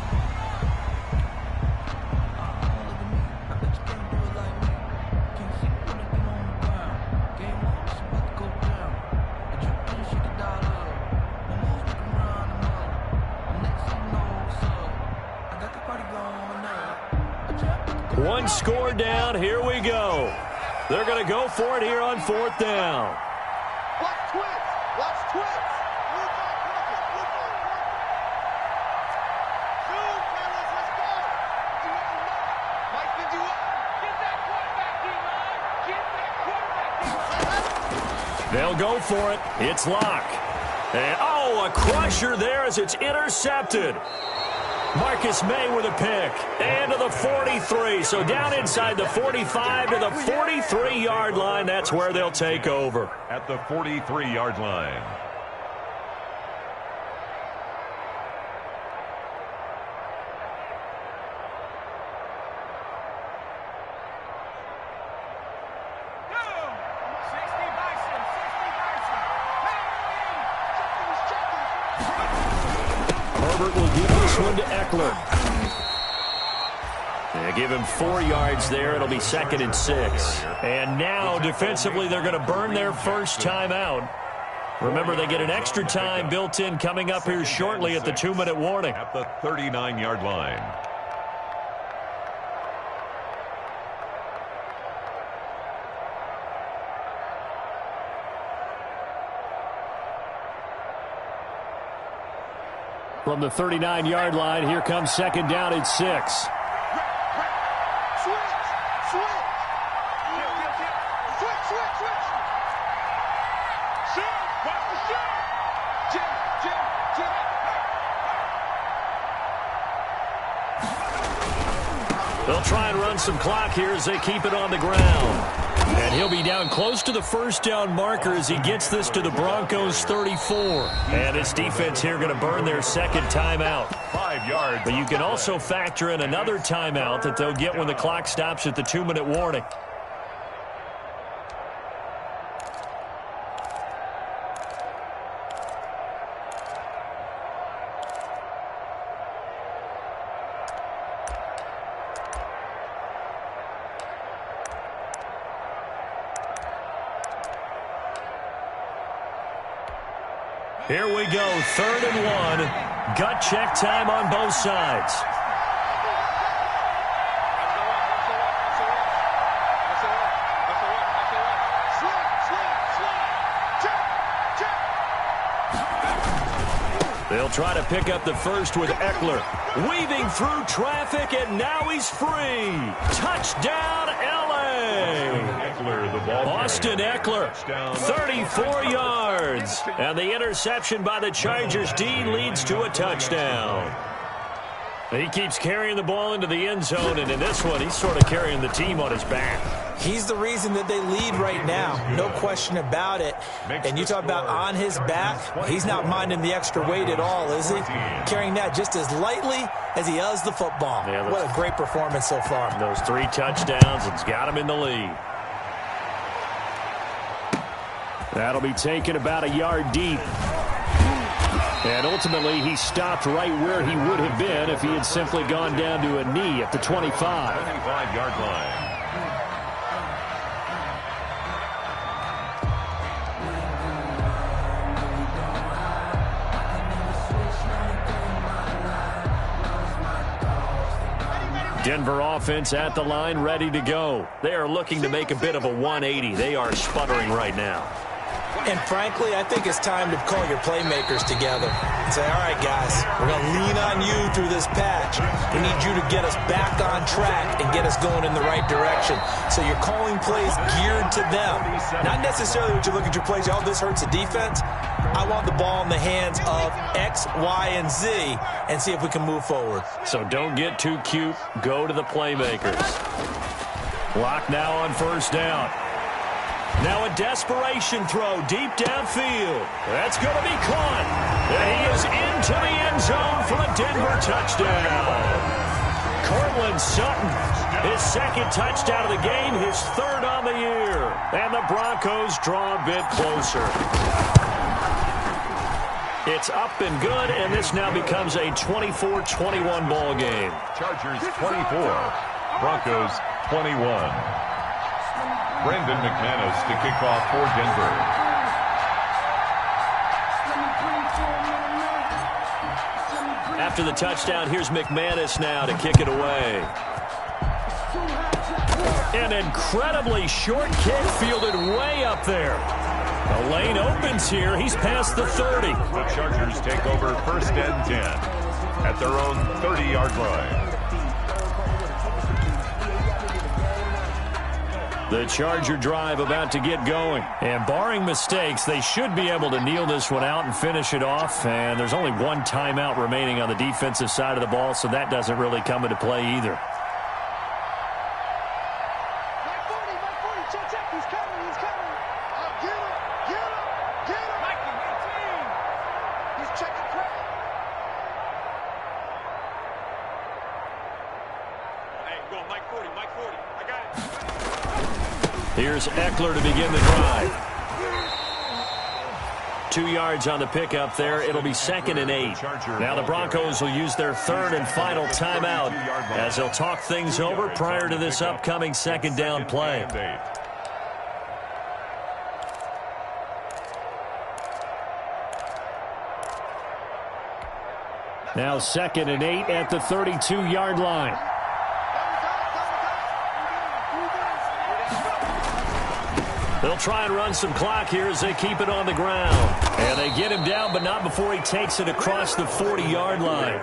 One score down. Here we go. They're going to go for it here on 4th down. Watch twins. Watch twins. Blue ball crosses. Blue ball crosses. Shoot, fellas. Let's go. Do what you know. Mike, did you up? Get that quarterback, D-line. Get that quarterback, D-line. They'll go for it. It's Locke. And, oh, a crusher there as it's intercepted. Marcus May with a pick. And to the 43. So down inside the 45 to the 43-yard line. That's where they'll take over. At the 43-yard line. Herbert will give this one to Eckler. They give him 4 yards there. It'll be 2nd and 6. And now, defensively, they're going to burn their first timeout. Remember, they get an extra time built in coming up here shortly at the 2-minute warning. At the 39-yard line. From the 39-yard line, here comes 2nd down at 6. Switch. Switch. Switch. Shoot. Watch the shoot. Jim. They'll try and run some clock here as they keep it on the ground. And he'll be down close to the first down marker as he gets this to the Broncos 34. And this defense here going to burn their 2nd timeout. 5 yards. But you can also factor in another timeout that they'll get when the clock stops at the 2-minute warning. Here we go, 3rd and 1. Gut check time on both sides. They'll try to pick up the first with Eckler. Weaving through traffic, and now he's free. Touchdown, L.A. Austin Eckler, 34 yards. And the interception by the Chargers D leads to a touchdown. He keeps carrying the ball into the end zone, and in this one, he's sort of carrying the team on his back. He's the reason that they lead right now. No question about it. And you talk about on his back, he's not minding the extra weight at all, is he? Carrying that just as lightly as he does the football. Yeah, what a great performance so far. Those 3 touchdowns, it's got him in the lead. That'll be taken about a yard deep. And ultimately, he stopped right where he would have been if he had simply gone down to a knee at the 25. 25-yard line. Denver offense at the line, ready to go. They are looking to make a bit of a 180. They are sputtering right now. And frankly, I think it's time to call your playmakers together and say, all right, guys, we're going to lean on you through this patch. We need you to get us back on track and get us going in the right direction. So you're calling plays geared to them. Not necessarily what you look at your plays, oh, this hurts the defense. I want the ball in the hands of X, Y, and Z and see if we can move forward. So don't get too cute. Go to the playmakers. Lock now on first down. Now a desperation throw deep downfield. That's going to be caught. And he is into the end zone for a Denver touchdown. Cortland Sutton, his second touchdown of the game, his third on the year. And the Broncos draw a bit closer. It's up and good, and this now becomes a 24-21 ball game. Chargers 24, Broncos 21. Brendan McManus to kick off for Denver. After the touchdown, here's McManus now to kick it away. An incredibly short kick fielded way up there. The lane opens here. He's past the 30. The Chargers take over first and 10 at their own 30-yard line. The Charger drive about to get going. And barring mistakes, they should be able to kneel this one out and finish it off. And there's only one timeout remaining on the defensive side of the ball, so that doesn't really come into play either. Here's Eckler to begin the drive. 2 yards on the pickup there. It'll be 2nd and 8. Now the Broncos will use their third and final timeout as they'll talk things over prior to this upcoming second down play. Now 2nd and 8 at the 32-yard line. They'll try and run some clock here as they keep it on the ground. And they get him down, but not before he takes it across the 40-yard line.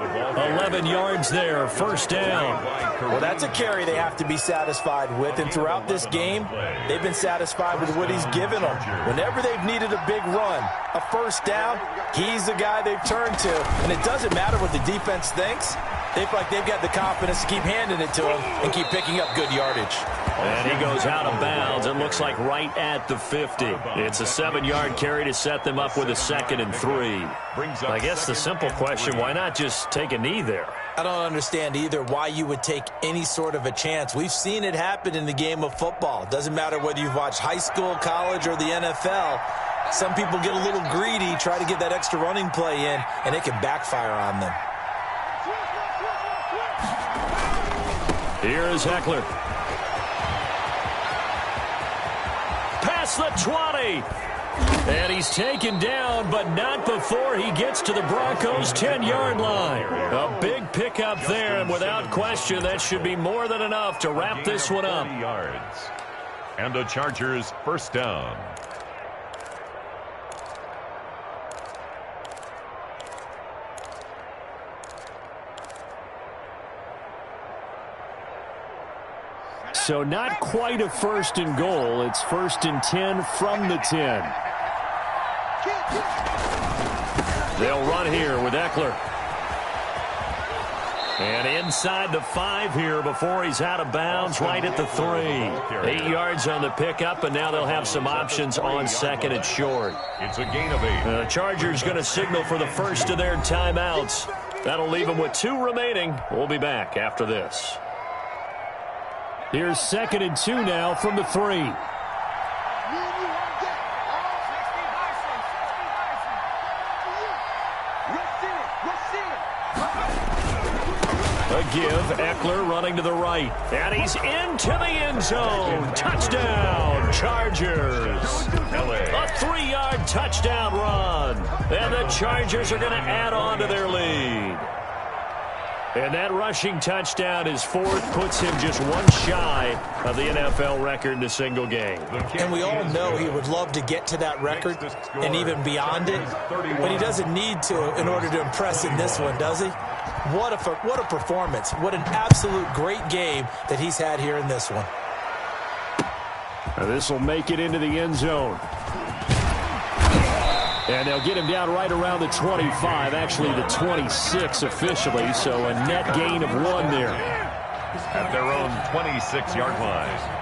11 yards there, first down. Well, that's a carry they have to be satisfied with. And throughout this game, they've been satisfied with what he's given them. Whenever they've needed a big run, a first down, he's the guy they've turned to. And it doesn't matter what the defense thinks. They feel like they've got the confidence to keep handing it to him and keep picking up good yardage. And he goes out of bounds. It looks like right at the 50. It's a 7-yard carry to set them up with a 2nd and 3. I guess the simple question, why not just take a knee there? I don't understand either why you would take any sort of a chance. We've seen it happen in the game of football. Doesn't matter whether you've watched high school, college, or the NFL. Some people get a little greedy, try to get that extra running play in, and it can backfire on them. Here is Eckler. Past the 20. And he's taken down, but not before he gets to the Broncos' 10-yard line. A big pickup there, and without question, that should be more than enough to wrap this one up. And the Chargers first down. So not quite a 1st and goal. It's 1st and 10 from the 10. They'll run here with Eckler. And inside the 5 here before he's out of bounds, right at the 3. 8 yards on the pickup, and now they'll have some options on 2nd and short. It's a gain of 8. The Chargers going to signal for the first of their timeouts. That'll leave them with 2 remaining. We'll be back after this. Here's 2nd and 2 now from the 3. A give, Eckler running to the right. And he's into the end zone. Touchdown, Chargers. A 3-yard touchdown run. And the Chargers are going to add on to their lead. And that rushing touchdown, his fourth, puts him just one shy of the NFL record in a single game. And we all know he would love to get to that record and even beyond it, but he doesn't need to in order to impress in this one, does he? What a performance. What an absolute great game that he's had here in this one. This will make it into the end zone. And they'll get him down right around the 25, actually the 26 officially, so a net gain of 1 there. At their own 26-yard line.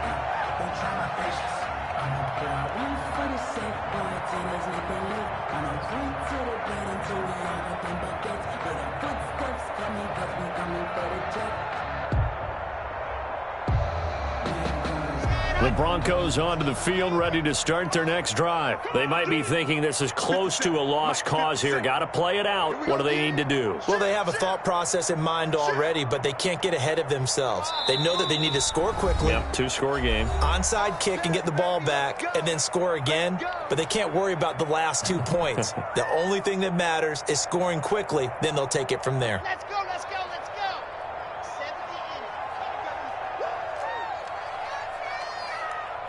The Broncos onto the field, ready to start their next drive. They might be thinking this is close to a lost cause here. Got to play it out. What do they need to do? Well, they have a thought process in mind already, but they can't get ahead of themselves. They know that they need to score quickly. Yep, 2-score game. Onside kick and get the ball back, and then score again. But they can't worry about the last 2 points. The only thing that matters is scoring quickly. Then they'll take it from there. Let's go, let's go, let's go.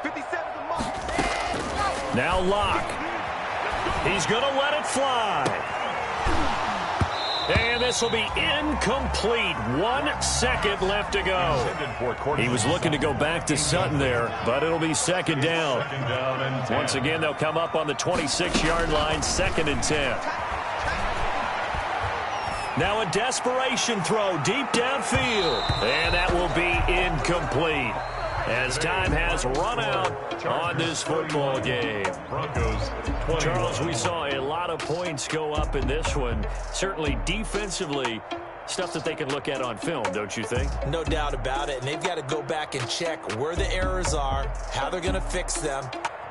57 the mark. Now Locke. He's going to let it fly. And this will be incomplete. 1 second left to go. He was looking to go back to Sutton there, but it'll be second down. Once again, they'll come up on the 26-yard line, 2nd and 10. Now a desperation throw deep downfield. And that will be incomplete, as time has run out on this football game. Charles, we saw a lot of points go up in this one. Certainly defensively, stuff that they can look at on film, don't you think? No doubt about it. And they've got to go back and check where the errors are, how they're going to fix them,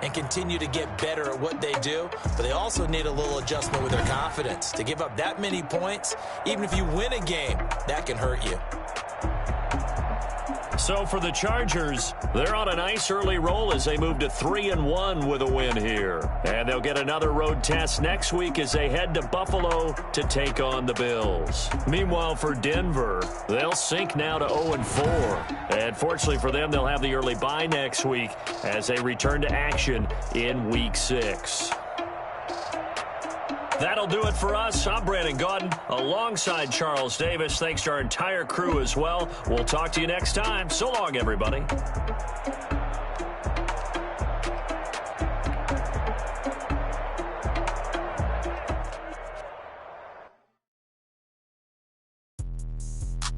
and continue to get better at what they do. But they also need a little adjustment with their confidence. To give up that many points, even if you win a game, that can hurt you. So for the Chargers, they're on a nice early roll as they move to 3-1 with a win here. And they'll get another road test next week as they head to Buffalo to take on the Bills. Meanwhile, for Denver, they'll sink now to 0-4. And fortunately for them, they'll have the early bye next week as they return to action in Week 6. That'll do it for us. I'm Brandon Gaudin alongside Charles Davis. Thanks to our entire crew as well. We'll talk to you next time. So long, everybody.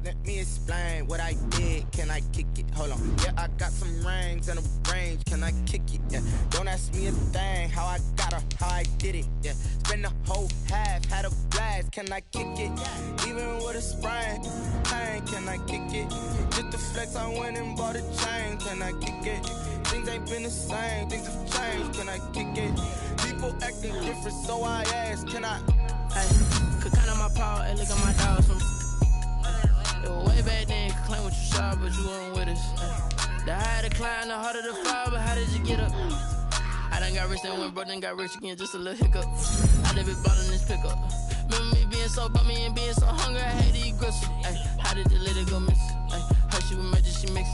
Let me explain what I did. Can I kick it? Hold on. Yeah, I got some rings and a range. Can I kick it? Yeah. Don't ask me a thing. How I got her, how I did it. Yeah. Spend the whole half, had a blast. Can I kick it? Even with a sprain, pain. Can I kick it? Just the flex, I went and bought a chain. Can I kick it? Things ain't been the same. Things have changed. Can I kick it? People acting different, so I ask. Can I? Hey, could count on my power and look at my dogs from. It was way back then, could claim what you saw, but you weren't with us. The higher the climb, the harder the fall, but how did you get up? I done got rich, then went broke, then got rich again, just a little hiccup. I live it bought in this pickup. Remember me being so bummy and being so hungry, I had to eat gristle. How did the lady go miss? Her she was emergency mix.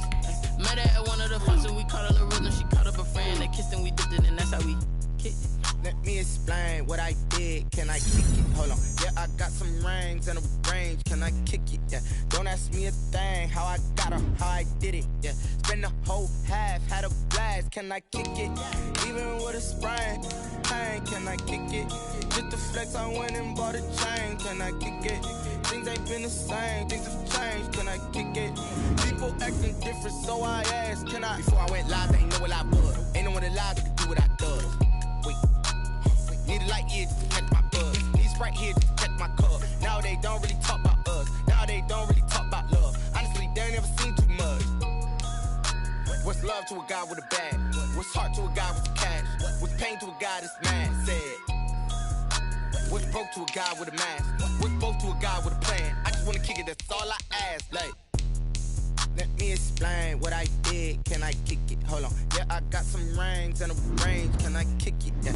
Met her at one of the functions, we caught a little rhythm, she caught up a friend, they kissed and we dipped it, and that's how we kicked it. Let me explain what I did. Can I kick it? Hold on. Yeah, I got some rings and a range. Can I kick it? Yeah. Don't ask me a thing. How I got her, how I did it. Yeah. Spend the whole half, had a blast. Can I kick it? Even with a sprain, pain. Can I kick it? Just the flex, I went and bought a chain. Can I kick it? Things ain't been the same. Things have changed. Can I kick it? People acting different, so I asked. Can I? Before I went live, they ain't know what I was. Ain't no one alive that could do what I does. Need a light here to catch my buzz. Need Sprite here to catch my cup. Now they don't really talk about us. Now they don't really talk about love. Honestly, they ain't never seen too much. What's love to a guy with a bag? What's heart to a guy with the cash? What's pain to a guy that's mad? Said. What's broke to a guy with a mask? What's both to a guy with a plan? I just wanna kick it, that's all I ask. Like, let me explain what I did. Can I kick it? Hold on. Yeah, I got some rings and a range. Can I kick it? Yeah.